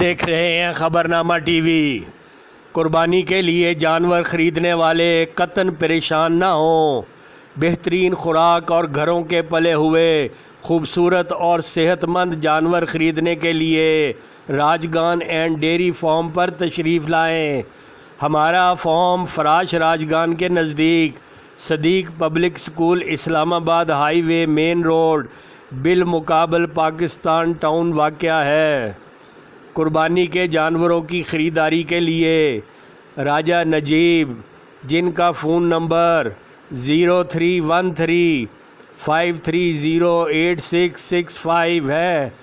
देख रहे हैं खबरनामा टीवी। कुर्बानी के लिए जानवर खरीदने वाले कतन परेशान ना हों। बेहतरीन खुराक और घरों के पले हुए खूबसूरत और सेहतमंद जानवर खरीदने के लिए राजगान एंड डेयरी फार्म पर तशरीफ़ लाएं। हमारा फार्म फराश राजगान के नज़दीक Sadiq public school Islamabad highway main road बिल मुकाबल पाकिस्तान टाउन वाक़या है। कुर्बानी के जानवरों की ख़रीदारी के लिए राजा नजीब, जिनका फ़ोन नंबर 0313530865 है,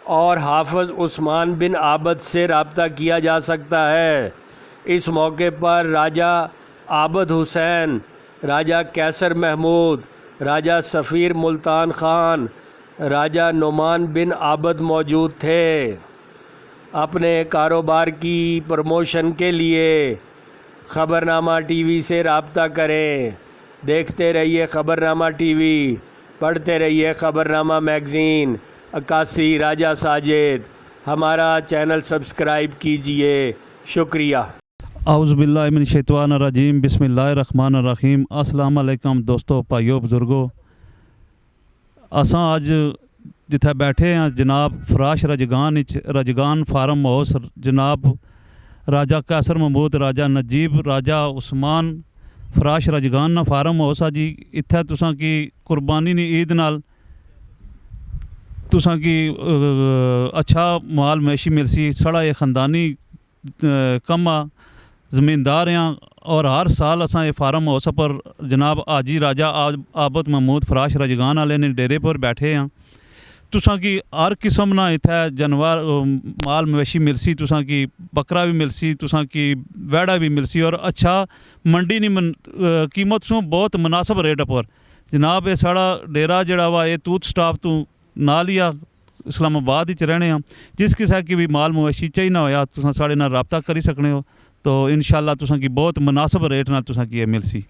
और हाफ़िज़ उस्मान बिन आबद से रब्ता किया जा सकता है। इस मौके पर राजा आबद हुसैन, राजा कैसर महमूद, राजा सफ़ीर मुल्तान ख़ान, राजा नुमान बिन आबद मौजूद थे। अपने कारोबार की प्रमोशन के लिए खबरनामा टीवी से रब्ता करें। देखते रहिए खबरनामा टीवी, पढ़ते रहिए खबरनामा मैगज़ीन। अक्कासी राजा साजिद, हमारा चैनल सब्सक्राइब कीजिए। शुक्रिया। औज़ुबिल्लाहिमिनश्शैतानिर्रजीम, बिस्मिल्लाहिर्रहमानिर्रहीम। अस्सलाम वालेकुम दोस्तों, भाइयों, बुजुर्गों। असां अज जिथे बैठे हैं जनाब फराश रजगान फार्म हाउस, जनाब राजा कैसर महमूद, राजा नजीब, राजा उस्मान फराश रजगान फार्म हाउस आ जी। इत्थे तुसां की कुर्बानी दी ईद नाल तुसां की अच्छा माल मवेशी मिलसी। साढ़ा ये ख़ानदानी कम आ, ज़मींदार हैं, और हर साल असां ये फार्म हाउस पर जनाब आजी राजा आबद महमूद फराश रजगान वाले ने डेरे पर बैठे हैं। तुसां की हर किस्म ना इत्थे जानवर माल मवेशी मिलसी। तुसां की बकरा भी मिलसी, तुसां की वैड़ा भी मिलसी, और अच्छा मंडी नी कीमत सो बहुत मुनासिब रेट पर जनाब। ये साड़ा डेरा जड़ा वा ये तूत स्टाफ तू नाल ही आ, इस्लामाबाद ही रहने हैं। जिस किसी की भी माल मवेशी चाहिए होया तुसां साढ़े नाल रब्ता करी सकने हो, तो इंशाअल्लाह तुसां की बहुत मुनासिब रेट नाल तुसां की ये मिलसी।